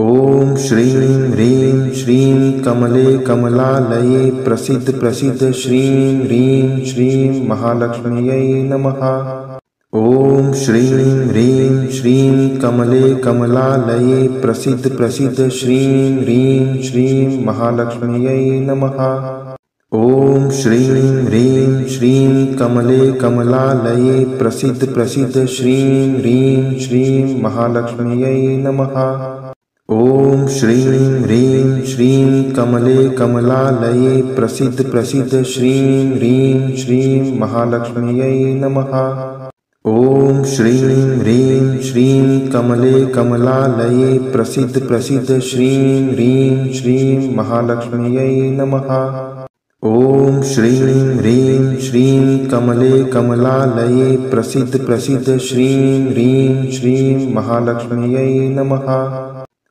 ओम श्रीं ह्रीं श्रीं कमले कमलालये प्रसिद्ध प्रसिद्ध श्रीं ह्रीं श्रीं महालक्ष्म्यै नमः। ओम श्रीं ह्रीं श्रीं कमले कमलालये प्रसिद्ध प्रसिद्ध श्रीं ह्रीं श्रीं महालक्ष्म्यै नमः। ओम श्रीं ह्रीं श्रीं कमले कमलालये प्रसिद्ध प्रसिद्ध श्रीं ह्रीं श्रीं महालक्ष्म्यै नमः। ओम श्रीं ह्रीं श्रीं कमले कमलालये प्रसिद्ध प्रसिद्ध श्रीं ह्रीं श्रीं महालक्ष्म्यै नमः। ओम श्रीं ह्रीं श्रीं कमले कमलालये प्रसिद्ध प्रसिद्ध श्रीं ह्रीं श्रीं महालक्ष्म्यै नमः। ओम श्रीं ह्रीं श्रीं कमले कमलालये प्रसिद्ध प्रसिद्ध श्रीं ह्रीं श्रीं महालक्ष्म्यै नमः।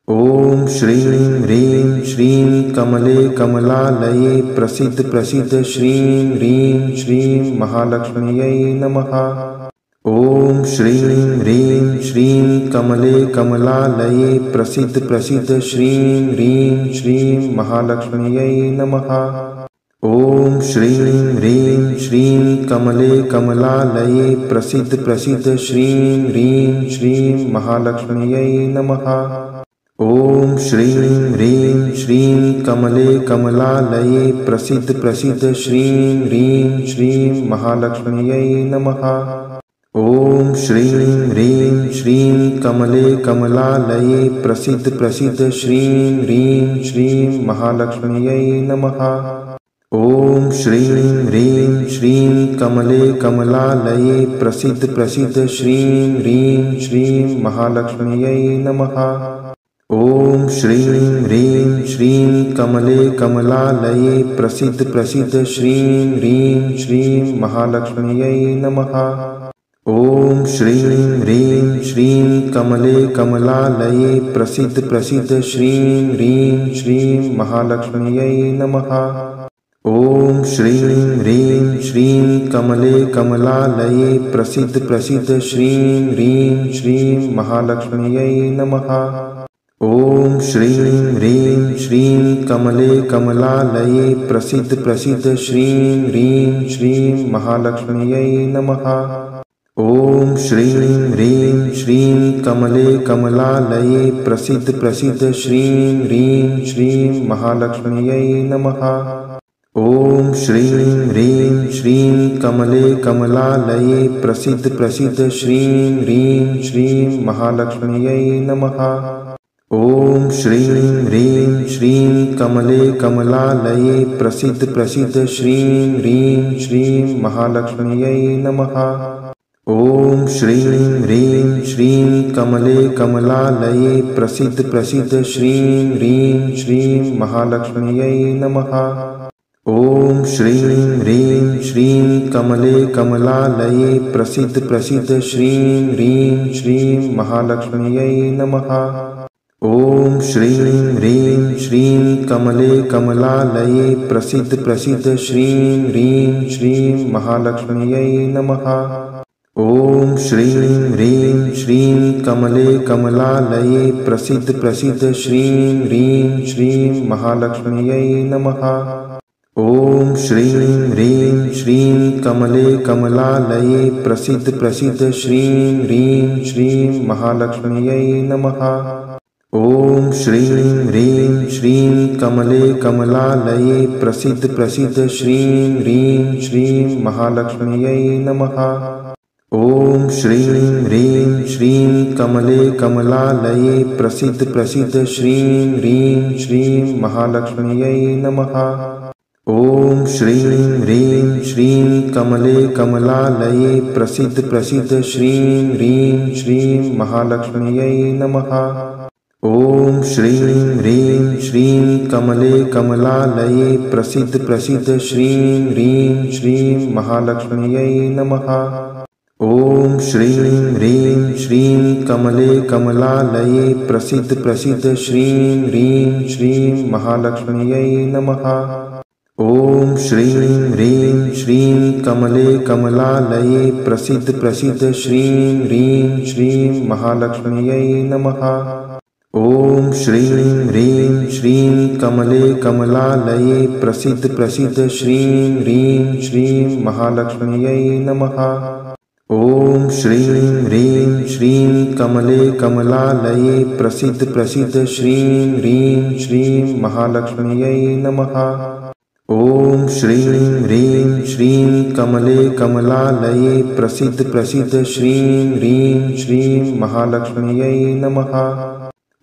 ओम श्रीं ह्रीं श्रीं कमले कमलालये प्रसिद्ध प्रसिद्ध श्रीं ह्रीं श्रीं महालक्ष्म्यै नमः। ओम श्रीं ह्रीं श्रीं कमले कमलालये प्रसिद्ध प्रसिद्ध श्रीं ह्रीं श्रीं महालक्ष्म्यै नमः। ओम श्रीं ह्रीं श्रीं कमले कमलालये प्रसिद्ध प्रसिद्ध श्रीं ह्रीं श्रीं महालक्ष्म्यै नमः। ओम श्रीं ह्रीं श्रीं कमले कमलालये प्रसिद्ध प्रसिद्ध श्रीं ह्रीं श्रीं महालक्ष्म्यै नमः। ओम श्रीं ह्रीं श्रीं कमले कमलालये प्रसिद्ध प्रसिद्ध श्रीं ह्रीं श्रीं महालक्ष्म्यै नमः। ओम श्रीं ह्रीं श्रीं कमले कमलालये प्रसिद्ध प्रसिद्ध श्रीं ह्रीं श्रीं महालक्ष्म्यै नमः। ओम श्रीं ह्रीं श्रीं कमले कमलालये प्रसिद्ध प्रसिद्ध श्रीं ह्रीं श्रीं महालक्ष्म्यै नमः। ओम श्रीं ह्रीं श्रीं कमले कमलालये प्रसिद्ध प्रसिद्ध श्रीं ह्रीं श्रीं महालक्ष्म्यै नमः। ओम श्रीं ह्रीं श्रीं कमले कमलालये प्रसिद्ध प्रसिद्ध श्रीं ह्रीं श्रीं महालक्ष्म्यै नमः। ओम श्रीं ह्रीं श्रीं कमले कमलालये प्रसिद्ध प्रसिद्ध श्रीं ह्रीं श्रीं महालक्ष्म्यै नमः। ओम श्रीं ह्रीं श्रीं कमले कमलालये प्रसिद्ध प्रसिद्ध श्रीं ह्रीं श्रीं महालक्ष्म्यै नमः। ओम श्रीं ह्रीं श्रीं कमले कमलालये प्रसिद्ध प्रसिद्ध श्रीं ह्रीं श्रीं महालक्ष्म्यै नमः। ओम श्रीं ह्रीं श्रीं कमले कमलालये प्रसिद्ध प्रसिद्ध श्रीं ह्रीं श्रीं महालक्ष्म्यै नमः। ओम श्रीं ह्रीं श्रीं कमले कमलालये प्रसिद्ध प्रसिद्ध श्रीं ह्रीं श्रीं महालक्ष्म्यै नमः। ओम श्रीं ह्रीं श्रीं कमले कमलालये प्रसिद्ध प्रसिद्ध श्रीं ह्रीं श्रीं महालक्ष्म्यै नमः। ओम श्रीं ह्रीं श्रीं कमले कमलालये प्रसिद्ध प्रसिद्ध श्रीं ह्रीं श्रीं महालक्ष्म्यै नमः। ओम श्रीं ह्रीं श्रीं कमले कमलालये प्रसिद्ध प्रसिद्ध श्रीं ह्रीं श्रीं महालक्ष्म्यै नमः। ओम श्रीं ह्रीं श्रीं कमले कमलालये प्रसिद्ध प्रसिद्ध श्रीं ह्रीं श्रीं महालक्ष्म्यै नमः। ओम श्रीं ह्रीं श्रीं कमले कमलालये प्रसिद्ध प्रसिद्ध श्रीं ह्रीं श्रीं महालक्ष्म्यै नमः। ओम श्रीं ह्रीं श्रीं कमले कमलालये प्रसिद्ध प्रसिद्ध श्रीं ह्रीं श्रीं महालक्ष्म्यै नमः। ओम श्रीं ह्रीं श्रीं कमले कमलालये प्रसिद्ध प्रसिद्ध श्रीं ह्रीं श्रीं महालक्ष्म्यै नमः। ओम श्रीं ह्रीं श्रीं कमले कमलालये प्रसिद्ध प्रसिद्ध श्रीं ह्रीं श्रीं महालक्ष्म्यै नमः। ओम श्रीं ह्रीं श्रीं कमले कमलालये प्रसिद्ध प्रसिद्ध श्रीं ह्रीं श्रीं महालक्ष्म्यै नमः। ओम श्रीं ह्रीं श्रीं कमले कमलालये प्रसिद्ध प्रसिद्ध श्रीं ह्रीं श्रीं महालक्ष्म्यै नमः। ॐ श्रीं ह्रीं श्रीं कमले कमलालये प्रसीद प्रसीद श्रीं ह्रीं श्रीं महालक्ष्म्यै नमः। ॐ श्रीं ह्रीं श्रीं कमले कमलालये प्रसीद प्रसीद श्रीं ह्रीं श्रीं महालक्ष्म्यै नमः। ॐ श्रीं ह्रीं श्रीं कमले कमलालये प्रसीद प्रसीद श्रीं ह्रीं श्रीं महालक्ष्म्यै नमः।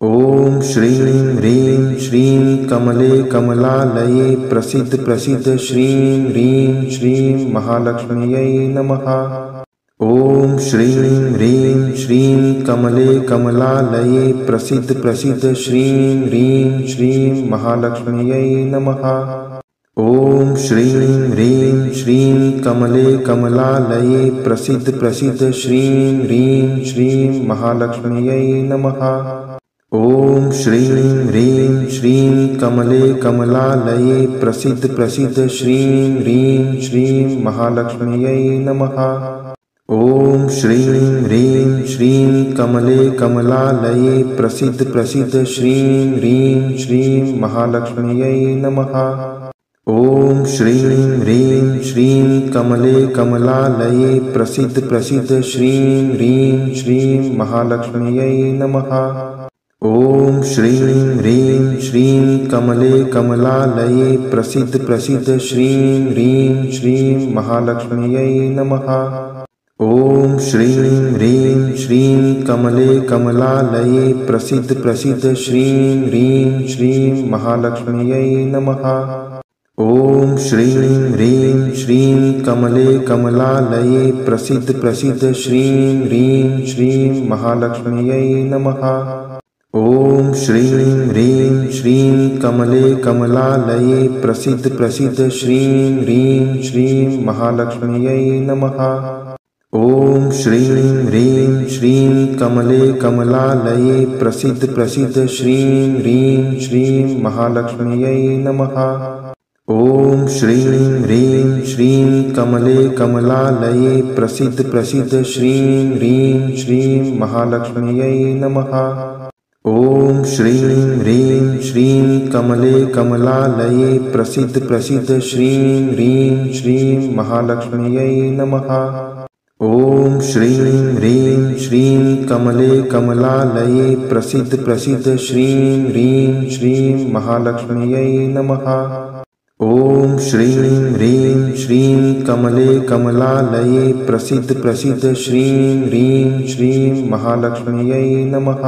ॐ श्रीं ह्रीं श्रीं कमले कमलालये प्रसीद प्रसीद श्रीं ह्रीं श्रीं महालक्ष्म्यै नमः। ॐ श्रीं ह्रीं श्रीं कमले कमलालये प्रसीद प्रसीद श्रीं ह्रीं श्रीं महालक्ष्म्यै नमः। ॐ श्रीं ह्रीं श्रीं कमले कमलालये प्रसीद प्रसीद श्रीं ह्रीं श्रीं महालक्ष्म्यै नमः। ॐ श्रीं ह्रीं श्रीं कमले कमलालये प्रसीद प्रसीद श्रीं ह्रीं श्रीं महालक्ष्म्यै नमः। ॐ श्रीं ह्रीं श्रीं कमले कमलालये प्रसीद प्रसीद श्रीं ह्रीं श्रीं महालक्ष्म्यै नमः। ॐ श्रीं ह्रीं श्रीं कमले कमलालये प्रसीद प्रसीद श्रीं ह्रीं श्रीं महालक्ष्म्यै नमः। ॐ श्रीं ह्रीं श्रीं कमले कमलालये प्रसीद प्रसीद श्रीं ह्रीं श्रीं महालक्ष्म्यै नमः। ॐ श्रीं ह्रीं श्रीं कमले कमलालये प्रसीद प्रसीद श्रीं ह्रीं श्रीं महालक्ष्म्यै नमः। ॐ श्रीं ह्रीं श्रीं कमले कमलालये प्रसीद प्रसीद श्रीं ह्रीं श्रीं महालक्ष्म्यै नमः। ॐ श्रीं ह्रीं श्रीं कमले कमलालये प्रसीद प्रसीद श्रीं ह्रीं श्रीं महालक्ष्म्यै नमः। ॐ श्रीं ह्रीं श्रीं कमले कमलालये प्रसीद प्रसीद श्रीं ह्रीं श्रीं महालक्ष्म्यै नमः। ॐ श्रीं ह्रीं श्रीं कमले कमलालये प्रसीद प्रसीद श्रीं ह्रीं श्रीं महालक्ष्म्यै नमः। ॐ श्रीं ह्रीं श्रीं कमले कमलालये प्रसीद प्रसीद श्रीं ह्रीं श्रीं महालक्ष्म्यै नमः। ॐ श्रीं ह्रीं श्रीं कमले कमलालये प्रसीद प्रसीद श्रीं ह्रीं श्रीं महालक्ष्म्यै नमः। ॐ श्रीं ह्रीं श्रीं कमले कमलालये प्रसीद प्रसीद श्रीं ह्रीं श्रीं महालक्ष्म्यै नमः।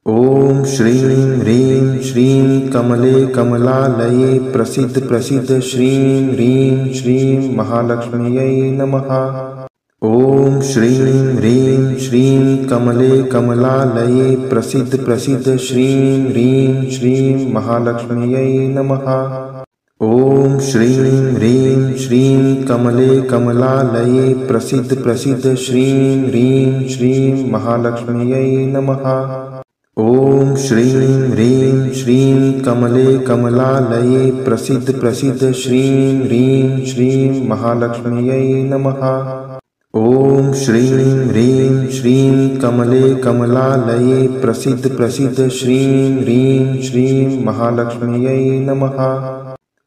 ॐ श्रीं ह्रीं श्रीं कमले कमलालये प्रसीद प्रसीद श्रीं ह्रीं श्रीं महालक्ष्म्यै नमः। ॐ श्रीं ह्रीं श्रीं कमले कमलालये प्रसीद प्रसीद श्रीं ह्रीं श्रीं महालक्ष्म्यै नमः। ॐ श्रीं ह्रीं श्रीं कमले कमलालये प्रसीद प्रसीद श्रीं ह्रीं श्रीं महालक्ष्म्यै नमः। ॐ श्रीं ह्रीं श्रीं कमले कमलालये प्रसीद प्रसीद श्रीं ह्रीं श्रीं महालक्ष्म्यै नमः। ॐ श्रीं ह्रीं श्रीं कमले कमलालये प्रसीद प्रसीद श्रीं ह्रीं श्रीं महालक्ष्म्यै नमः।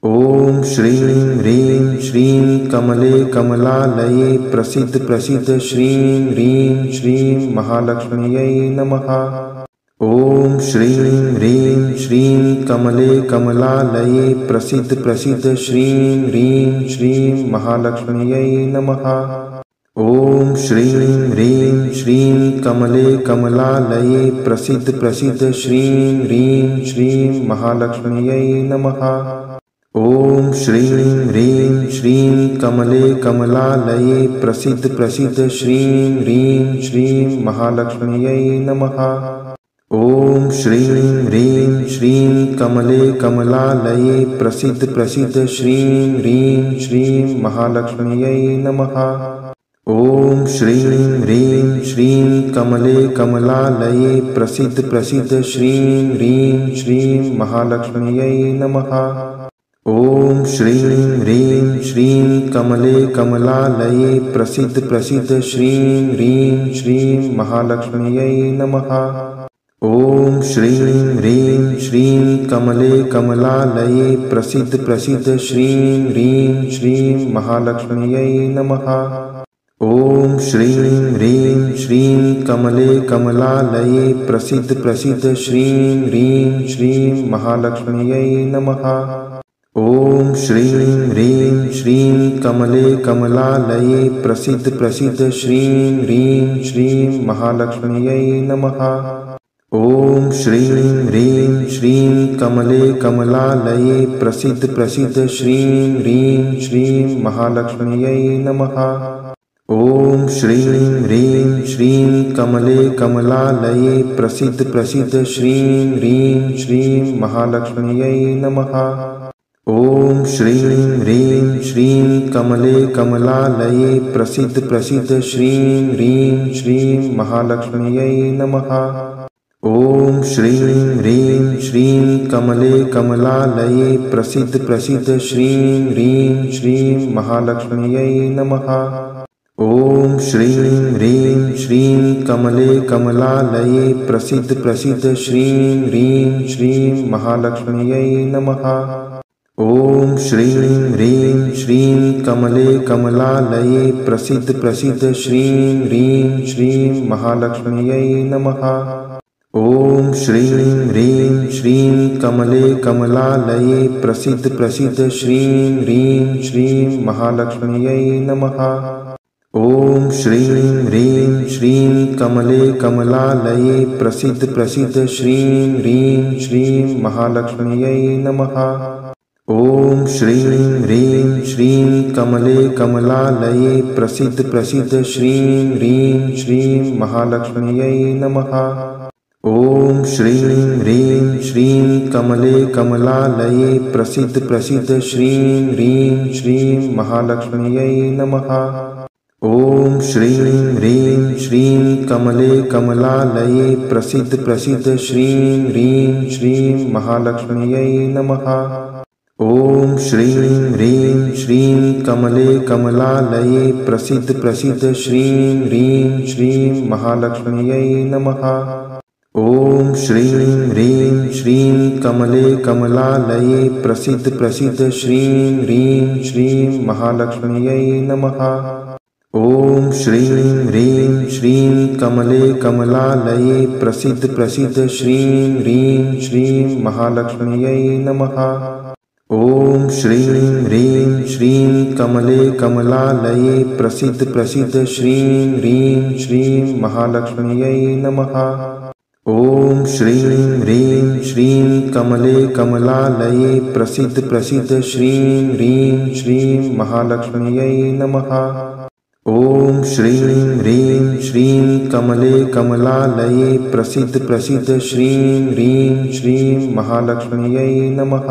ॐ श्रीं ह्रीं श्रीं कमले कमलालये प्रसीद प्रसीद श्रीं ह्रीं श्रीं महालक्ष्म्यै नमः। ॐ श्रीं ह्रीं श्रीं कमले कमलालये प्रसीद प्रसीद श्रीं ह्रीं श्रीं महालक्ष्म्यै नमः। ॐ श्रीं ह्रीं श्रीं कमले कमलालये प्रसीद प्रसीद श्रीं ह्रीं श्रीं महालक्ष्म्यै नमः। ॐ श्रीं ह्रीं श्रीं कमले कमलालये प्रसीद प्रसीद श्रीं ह्रीं श्रीं महालक्ष्म्यै नमः। ॐ श्रीं ह्रीं श्रीं कमले कमलालये प्रसीद प्रसीद श्रीं ह्रीं श्रीं महालक्ष्म्यै नमः। ॐ श्रीं ह्रीं श्रीं कमले कमलालये प्रसीद प्रसीद श्रीं ह्रीं श्रीं महालक्ष्म्यै नमः। ॐ श्रीं ह्रीं श्रीं कमले कमलालये प्रसीद प्रसीद श्रीं ह्रीं श्रीं महालक्ष्म्यै नमः। ॐ श्रीं ह्रीं श्रीं कमले कमलालये प्रसीद प्रसीद श्रीं ह्रीं श्रीं महालक्ष्म्यै नमः। ॐ श्रीं ह्रीं श्रीं कमले कमलालये प्रसीद प्रसीद श्रीं ह्रीं श्रीं महालक्ष्म्यै नमः। ॐ श्रीं ह्रीं श्रीं कमले कमलालये प्रसीद प्रसीद श्रीं ह्रीं श्रीं महालक्ष्म्यै नमः। ॐ श्रीं ह्रीं श्रीं कमले कमलालये प्रसीद प्रसीद श्रीं ह्रीं श्रीं महालक्ष्म्यै नमः। ॐ श्रीं ह्रीं श्रीं कमले कमलालये प्रसीद प्रसीद श्रीं ह्रीं श्रीं महालक्ष्म्यै नमः। ॐ श्रीं ह्रीं श्रीं कमले कमलालये प्रसीद प्रसीद श्रीं ह्रीं श्रीं महालक्ष्म्यै नमः। ॐ श्रीं ह्रीं श्रीं कमले कमलालये प्रसीद प्रसीद श्रीं ह्रीं श्रीं महालक्ष्म्यै नमः। ॐ श्रीं ह्रीं श्रीं कमले कमलालये प्रसीद प्रसीद श्रीं ह्रीं श्रीं महालक्ष्म्यै नमः। ॐ श्रीं ह्रीं श्रीं कमले कमलालये प्रसीद प्रसीद श्रीं ह्रीं श्रीं महालक्ष्म्यै नमः। ॐ श्रीं ह्रीं श्रीं कमले कमलालये प्रसीद प्रसीद श्रीं ह्रीं श्रीं महालक्ष्म्यै नमः। ॐ श्रीं ह्रीं श्रीं कमले कमलालये प्रसीद प्रसीद श्रीं ह्रीं श्रीं महालक्ष्म्यै नमः। ॐ श्रीं ह्रीं श्रीं कमले कमलालये प्रसीद प्रसीद श्रीं ह्रीं श्रीं महालक्ष्म्यै नमः। ॐ श्रीं ह्रीं श्रीं कमले कमलालये प्रसीद प्रसीद श्रीं ह्रीं श्रीं महालक्ष्म्यै नमः। ॐ श्रीं ह्रीं श्रीं कमले कमलालये प्रसीद प्रसीद श्रीं ह्रीं श्रीं महालक्ष्म्यै नमः। ॐ श्रीं ह्रीं श्रीं कमले कमलालये प्रसीद प्रसीद श्रीं ह्रीं श्रीं महालक्ष्म्यै नमः। ॐ श्रीं ह्रीं श्रीं कमले कमलालये प्रसीद प्रसीद श्रीं ह्रीं श्रीं महालक्ष्म्यै नमः। ॐ श्रीं ह्रीं श्रीं कमले कमलालये प्रसीद प्रसीद श्रीं ह्रीं श्रीं महालक्ष्म्यै नमः। ॐ श्रीं ह्रीं श्रीं कमले कमलालये प्रसीद प्रसीद श्रीं ह्रीं श्रीं महालक्ष्म्यै नमः। ॐ श्रीं ह्रीं श्रीं कमले कमलालये प्रसीद प्रसीद श्रीं ह्रीं श्रीं महालक्ष्म्यै नमः। ॐ श्रीं ह्रीं श्रीं कमले कमलालये प्रसीद प्रसीद श्रीं ह्रीं श्रीं महालक्ष्म्यै नमः।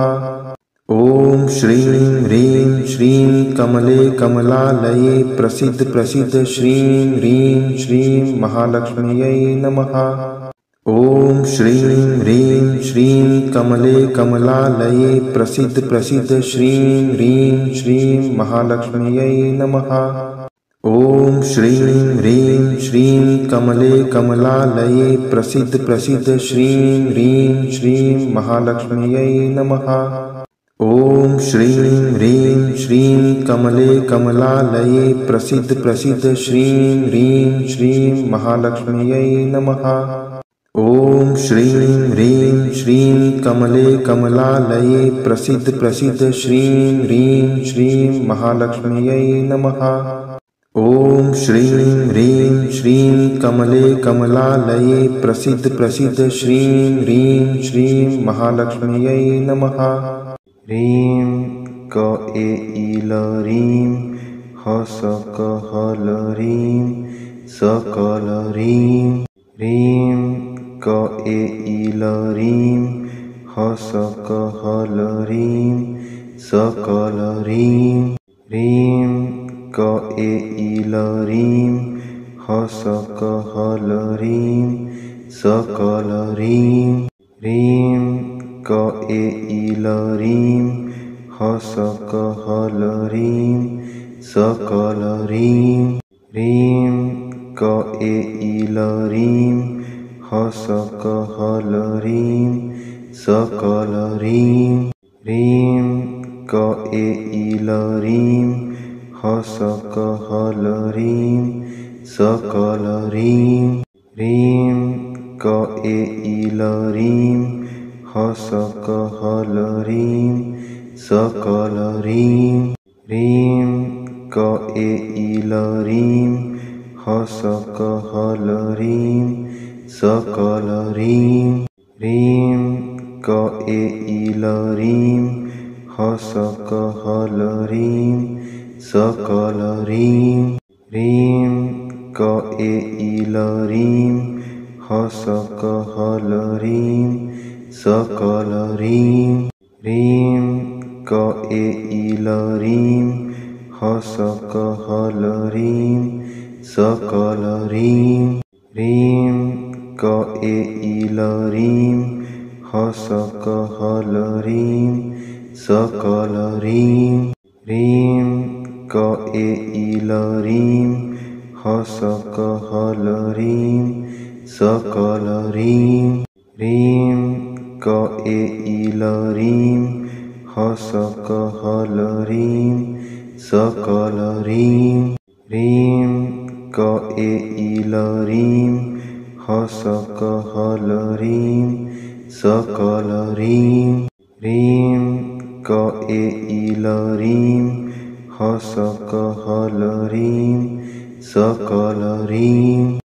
ॐ श्रीं ह्रीं श्रीं कमले कमलालये प्रसीद प्रसीद श्रीं ह्रीं श्रीं महालक्ष्म्यै नमः। ॐ श्रीं ह्रीं श्रीं कमले कमलालये प्रसीद प्रसीद श्रीं ह्रीं श्रीं महालक्ष्म्यै नमः। ॐ श्रीं ह्रीं श्रीं कमले कमलालये प्रसीद प्रसीद श्रीं ह्रीं श्रीं महालक्ष्म्यै नमः। ॐ श्रीं ह्रीं श्रीं कमले कमलालये प्रसीद प्रसीद श्रीं ह्रीं श्रीं महालक्ष्म्यै नमः। ॐ श्रीं ह्रीं श्रीं कमले कमलालये प्रसीद प्रसीद श्रीं ह्रीं श्रीं महालक्ष्म्यै नमः। ॐ श्रीं ह्रीं श्रीं कमले कमलालये प्रसीद प्रसीद श्रीं ह्रीं श्रीं महालक्ष्म्यै नमः। ह्रीं क ए ईल ह्रीं हस क हल ह्रीं सकल ह्रीं ह्रीं क ए ईल ह्रीं हस क हल ह्रीं सकल ह्रीं ह्रीं क ए ईल ह्रीं हस क हल ह्रीं सकल ह्रीं ह्रीं क ए ईल ह्रीं हस क हल ह्रीं सकल ह्रीं ह्रीं क ए ईल ह्रीं सकलरीं सकलरीं रीं कएलरीं सकलरीं सकलरीं रीं कएलरीं सकलरीं सकलरीं रीं कएलरीं सकलरीं सकलरीं रीं कएलरीं सकलरीं सकलरीं रीं कएलरीं सकलरीं सकलरीं रीं कएलरीं सकलरीं सकलरीं रीं कएलरीं सकलरीं सकलरीं रीं कएलरीं सकलरीं सकलरीं रीं कएलरीं सकलरीं सकलरीं रीं कएलरीं सकलरीं सकलरीं रीं कएलरीं सकलरीं सकलरीं